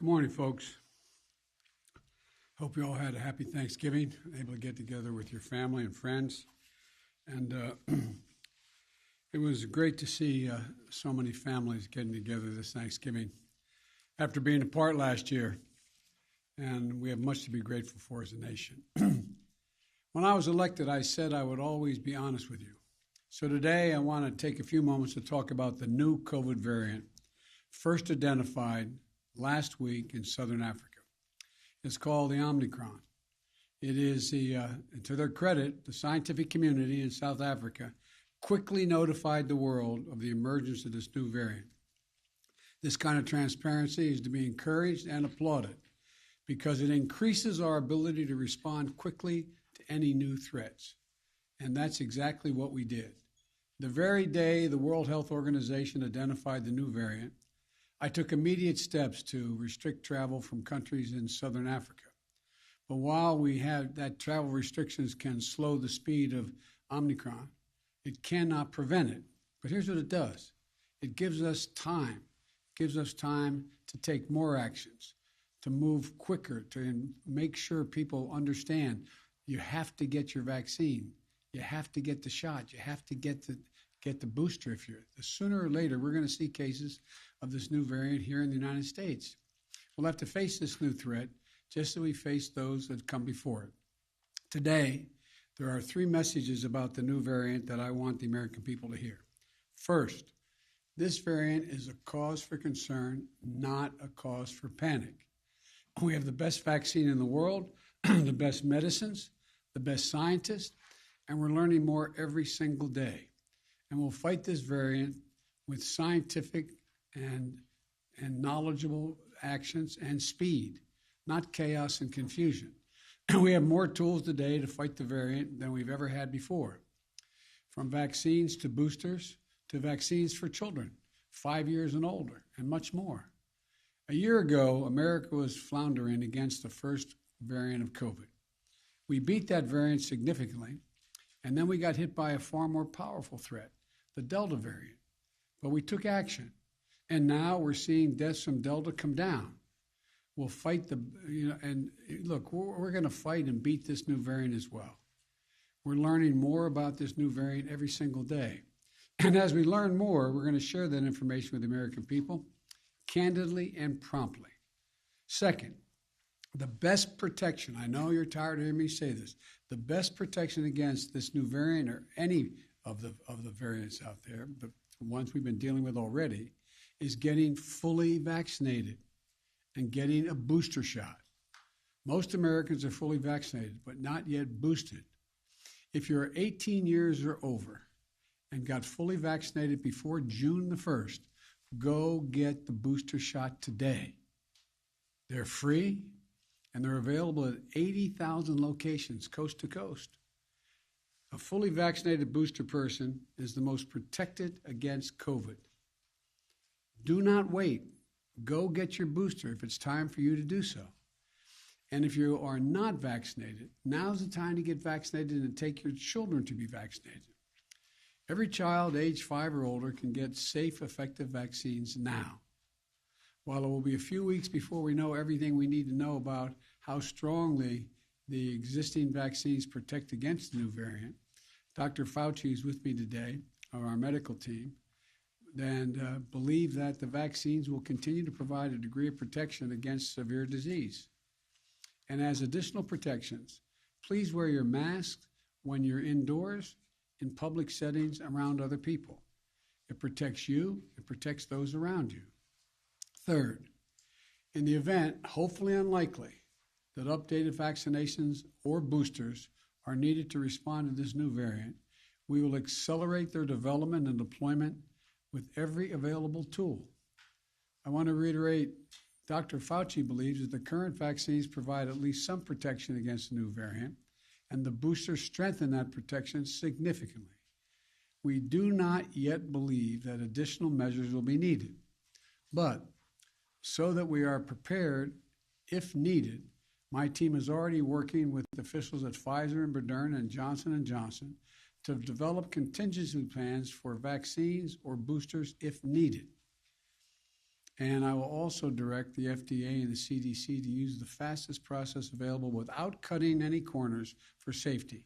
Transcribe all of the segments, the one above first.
Good morning, folks. Hope you all had a happy Thanksgiving, able to get together with your family and friends. And it was great to see so many families getting together this Thanksgiving after being apart last year. And we have much to be grateful for as a nation. When I was elected, I said I would always be honest with you. So today I want to take a few moments to talk about the new COVID variant, first identified last week in Southern Africa. It's called the Omicron. It is, to their credit, the scientific community in South Africa quickly notified the world of the emergence of this new variant. This kind of transparency is to be encouraged and applauded because it increases our ability to respond quickly to any new threats. And that's exactly what we did. The very day the World Health Organization identified the new variant, I took immediate steps to restrict travel from countries in Southern Africa. But while we have that travel restrictions can slow the speed of Omicron, it cannot prevent it. But here's what it does. It gives us time. It gives us time to take more actions, to move quicker, to make sure people understand you have to get your vaccine. You have to get the shot. You have to get the booster. If you're sooner or later, we're going to see cases of this new variant here in the United States. We'll have to face this new threat just as we face those that come before it. Today, there are three messages about the new variant that I want the American people to hear. First, this variant is a cause for concern, not a cause for panic. We have the best vaccine in the world, the best medicines, the best scientists, and we're learning more every single day. And we'll fight this variant with scientific and knowledgeable actions and speed, not chaos and confusion. We have more tools today to fight the variant than we've ever had before, from vaccines to boosters to vaccines for children, 5 years and older, and much more. A year ago, America was floundering against the first variant of COVID. We beat that variant significantly, and then we got hit by a far more powerful threat, the Delta variant. But we took action, and now we're seeing deaths from Delta come down. We'll fight and look, we're going to fight and beat this new variant as well. We're learning more about this new variant every single day. And as we learn more, we're going to share that information with the American people candidly and promptly. Second, the best protection, I know you're tired of hearing me say this, the best protection against this new variant or any of the variants out there, the ones we've been dealing with already, is getting fully vaccinated and getting a booster shot. Most Americans are fully vaccinated, but not yet boosted. If you're 18 years or over and got fully vaccinated before June the 1st, go get the booster shot today. They're free, and they're available at 80,000 locations, coast to coast. A fully vaccinated booster person is the most protected against COVID. Do not wait. Go get your booster if it's time for you to do so. And if you are not vaccinated, now's the time to get vaccinated and take your children to be vaccinated. Every child age 5 or older can get safe, effective vaccines now. While it will be a few weeks before we know everything we need to know about how strongly the existing vaccines protect against the new variant, Dr. Fauci is with me today, of our medical team, and believe that the vaccines will continue to provide a degree of protection against severe disease. And as additional protections, please wear your mask when you're indoors, in public settings, around other people. It protects you, it protects those around you. Third, in the event, hopefully unlikely, that updated vaccinations or boosters are needed to respond to this new variant, we will accelerate their development and deployment with every available tool. I want to reiterate, Dr. Fauci believes that the current vaccines provide at least some protection against the new variant, and the boosters strengthen that protection significantly. We do not yet believe that additional measures will be needed, but so that we are prepared if needed, my team is already working with officials at Pfizer and Moderna and Johnson & Johnson to develop contingency plans for vaccines or boosters if needed. And I will also direct the FDA and the CDC to use the fastest process available without cutting any corners for safety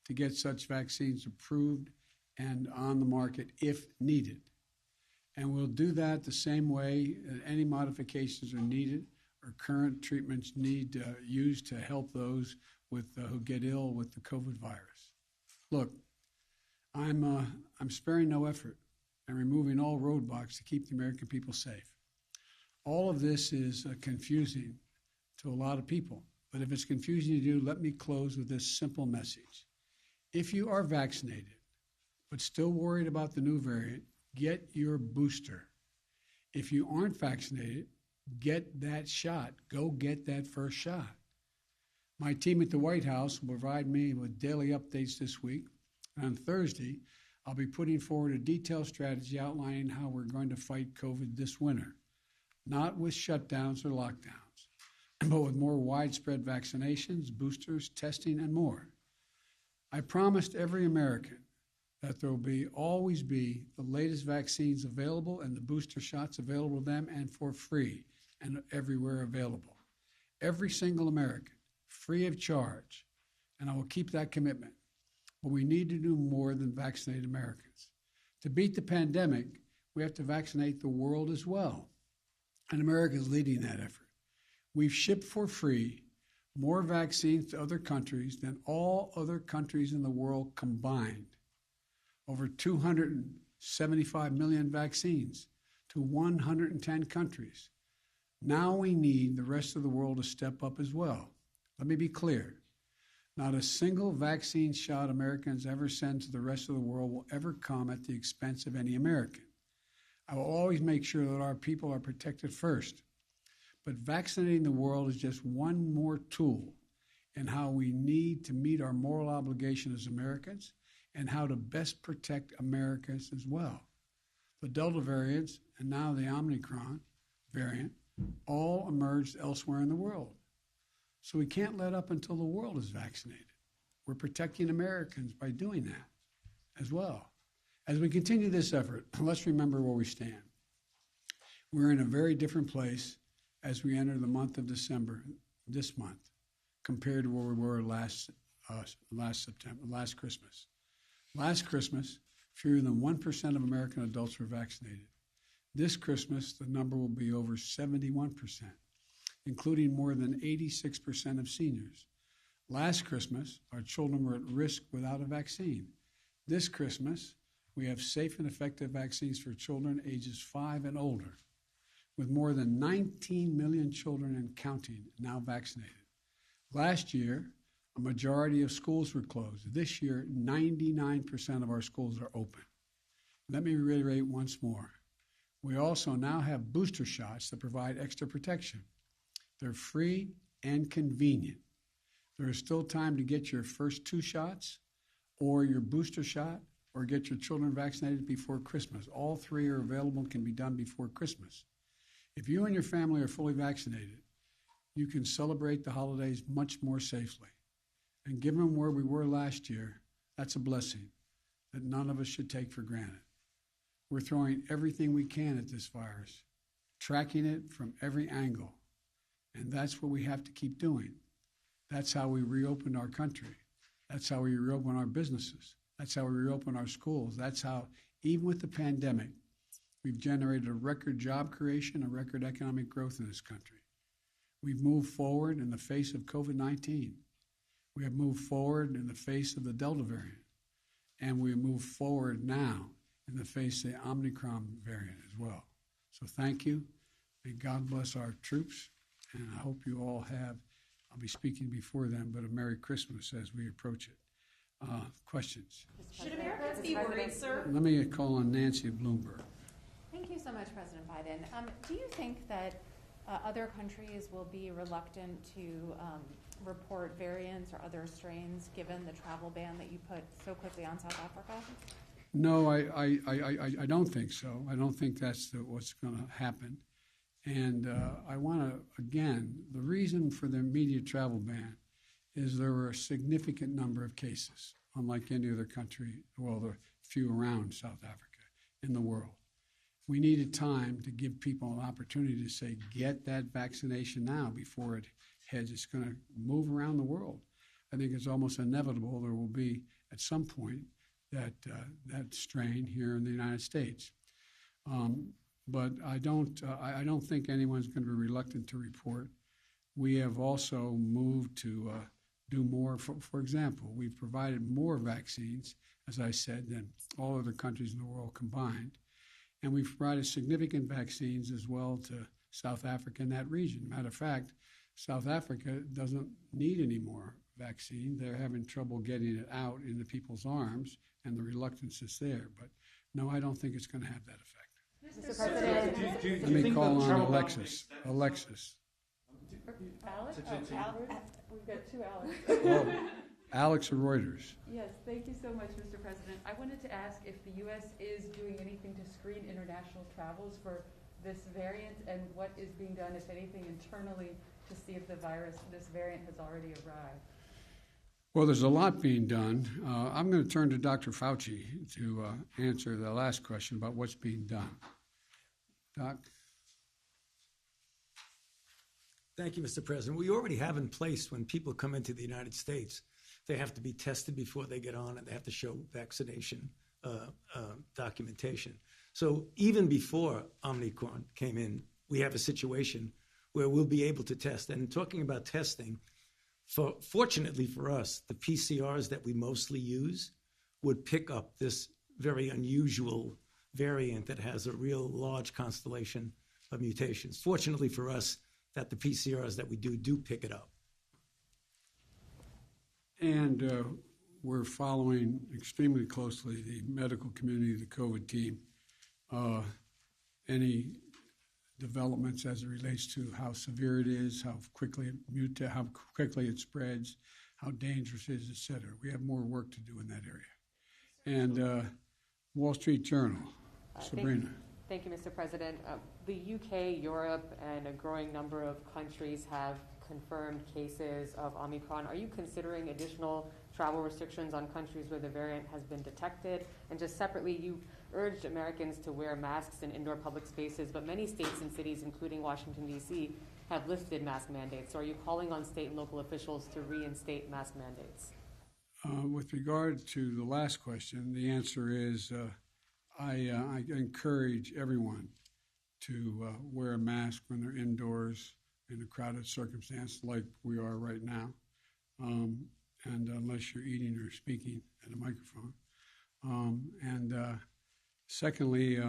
to get such vaccines approved and on the market if needed. And we'll do that the same way that any modifications are needed or current treatments need used to help those with who get ill with the COVID virus. Look, I'm sparing no effort and removing all roadblocks to keep the American people safe. All of this is confusing to a lot of people, but if it's confusing to you, let me close with this simple message. If you are vaccinated, but still worried about the new variant, get your booster. If you aren't vaccinated, get that shot. Go get that first shot. My team at the White House will provide me with daily updates this week. And on Thursday, I'll be putting forward a detailed strategy outlining how we're going to fight COVID this winter, not with shutdowns or lockdowns, but with more widespread vaccinations, boosters, testing, and more. I promised every American that there will always be the latest vaccines available and the booster shots available to them and for free and everywhere available. Every single American, free of charge, and I will keep that commitment. But we need to do more than vaccinate Americans. To beat the pandemic, we have to vaccinate the world as well, and America is leading that effort. We've shipped for free more vaccines to other countries than all other countries in the world combined. Over 275 million vaccines to 110 countries. Now we need the rest of the world to step up as well. Let me be clear. Not a single vaccine shot Americans ever send to the rest of the world will ever come at the expense of any American. I will always make sure that our people are protected first. But vaccinating the world is just one more tool in how we need to meet our moral obligation as Americans and how to best protect Americans as well. The Delta variants and now the Omicron variant all emerged elsewhere in the world. So we can't let up until the world is vaccinated. We're protecting Americans by doing that as well. As we continue this effort, let's remember where we stand. We're in a very different place as we enter the month of December, this month, compared to where we were last Christmas. Last Christmas, fewer than 1% of American adults were vaccinated. This Christmas, the number will be over 71%, including more than 86% of seniors. Last Christmas, our children were at risk without a vaccine. This Christmas, we have safe and effective vaccines for children ages 5 and older, with more than 19 million children and counting now vaccinated. Last year, a majority of schools were closed. This year, 99% of our schools are open. Let me reiterate once more. We also now have booster shots that provide extra protection. They're free and convenient. There is still time to get your first 2 shots or your booster shot or get your children vaccinated before Christmas. All 3 are available and can be done before Christmas. If you and your family are fully vaccinated, you can celebrate the holidays much more safely. And given where we were last year, that's a blessing that none of us should take for granted. We're throwing everything we can at this virus, tracking it from every angle. And that's what we have to keep doing. That's how we reopen our country. That's how we reopen our businesses. That's how we reopen our schools. That's how, even with the pandemic, we've generated a record job creation, a record economic growth in this country. We've moved forward in the face of COVID-19. We have moved forward in the face of the Delta variant. And we move forward now in the face of the Omicron variant as well. So thank you. May God bless our troops. And I hope you all have, I'll be speaking before them, but a Merry Christmas as we approach it. Questions? Should Americans be worried, sir? Let me call on Nancy of Bloomberg. Thank you so much, President Biden. Do you think that other countries will be reluctant to report variants or other strains given the travel ban that you put so quickly on South Africa? No, I don't think so. I don't think that's what's going to happen. And I want to, again, the reason for the immediate travel ban is there were a significant number of cases, unlike any other country, well, the few around South Africa in the world. we needed time to give people an opportunity to say, get that vaccination now before it heads. It's going to move around the world. I think it's almost inevitable there will be, at some point, that strain here in the United States. But I don't think anyone's going to be reluctant to report. We have also moved to do more. For example, we've provided more vaccines, as I said, than all other countries in the world combined. And we've provided significant vaccines as well to South Africa and that region. Matter of fact, South Africa doesn't need any more vaccine. They're having trouble getting it out into people's arms, and the reluctance is there. But no, I don't think it's going to have that effect. Mr. President, Let me call on Alexis. Alexis. Alex? We've got two Alex. Oh, Alex of Reuters. Yes, thank you so much, Mr. President. I wanted to ask if the U.S. is doing anything to screen international travels for this variant, and what is being done, if anything, internally to see if this variant has already arrived. Well, there's a lot being done. I'm going to turn to Dr. Fauci to answer the last question about what's being done. Doc? Thank you, Mr. President. We already have in place when people come into the United States, they have to be tested before they get on, and they have to show vaccination documentation. So even before Omicron came in, we have a situation where we'll be able to test. And talking about testing, fortunately for us, the PCRs that we mostly use would pick up this very unusual variant that has a real large constellation of mutations. Fortunately for us, that the PCRs that we do pick it up. And we're following extremely closely the medical community, the COVID team, any developments as it relates to how severe it is, how quickly it spreads, how dangerous it is, et cetera. We have more work to do in that area. And Wall Street Journal, Sabrina. Thank you, Mr. President. The UK, Europe, and a growing number of countries have confirmed cases of Omicron. Are you considering additional travel restrictions on countries where the variant has been detected? And just separately, you urged Americans to wear masks in indoor public spaces, but many states and cities, including Washington, D.C., have lifted mask mandates. So are you calling on state and local officials to reinstate mask mandates? With regard to the last question, the answer is I encourage everyone to wear a mask when they're indoors in a crowded circumstance like we are right now, and unless you're eating or speaking at a microphone. Secondly,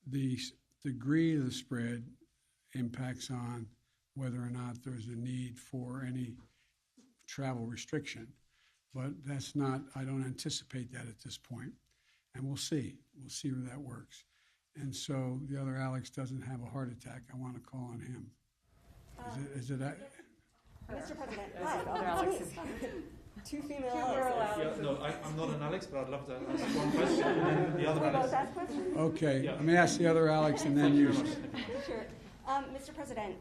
the degree of the spread impacts on whether or not there's a need for any travel restriction. But that's not, I don't anticipate that at this point. And we'll see. We'll see where that works. And so the other Alex doesn't have a heart attack. I want to call on him. Is it Mr. President, Other Alexes. two female Alexes. Yeah, no, I'm not an Alex, but I'd love to ask one question. And then the other We both Alex. ask questions? Okay, Yeah. let me ask the other Alex and then you. Sure. Mr. President,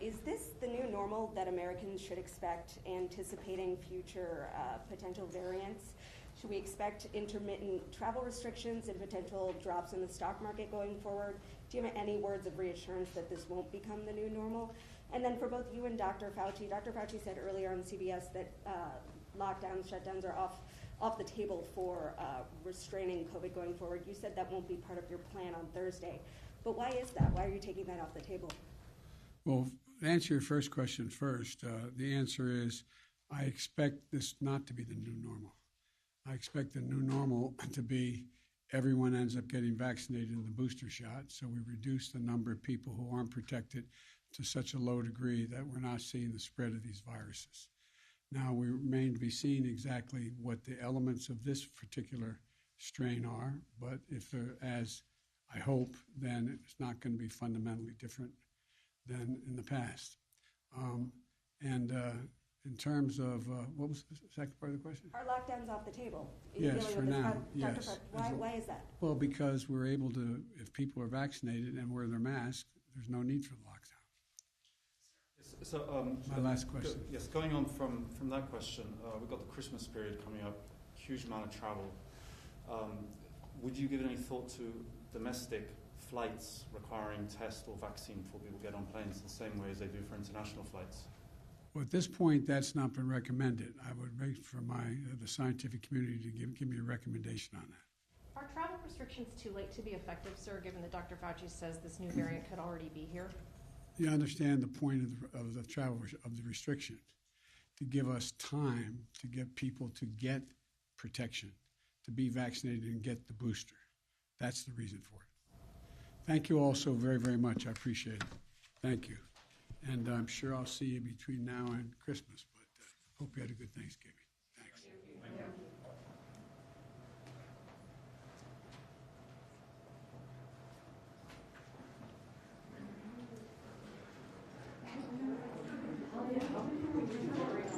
is this the new normal that Americans should expect, anticipating future potential variants? Should we expect intermittent travel restrictions and potential drops in the stock market going forward? Do you have any words of reassurance that this won't become the new normal? And then for both you and Dr. Fauci said earlier on CBS that lockdowns, shutdowns are off the table for restraining COVID going forward. You said that won't be part of your plan on Thursday. But why is that? Why are you taking that off the table? Well, to answer your first question first, the answer is I expect this not to be the new normal. I expect the new normal to be everyone ends up getting vaccinated in the booster shot, so we reduce the number of people who aren't protected to such a low degree that we're not seeing the spread of these viruses. Now, we remain to be seen exactly what the elements of this particular strain are, but if they're, as I hope, then it's not going to be fundamentally different than in the past. In terms of, what was the second part of the question? Are lockdowns off the table? Yes, for now, yes. Dr. Why is that? Well, because we're able to, if people are vaccinated and wear their mask, there's no need for the lockdown. So, My last question. Yes, going on from that question, we've got the Christmas period coming up, huge amount of travel. Would you give any thought to domestic flights requiring test or vaccine before people get on planes the same way as they do for international flights? Well, at this point, that's not been recommended. I would wait for the scientific community to give me a recommendation on that. Are travel restrictions too late to be effective, sir, given that Dr. Fauci says this new variant could already be here? You understand the point of the travel of the restriction, to give us time to get people to get protection, to be vaccinated and get the booster. That's the reason for it. Thank you all so very, very much. I appreciate it. Thank you. And I'm sure I'll see you between now and Christmas, but hope you had a good Thanksgiving. Thanks. Thank you.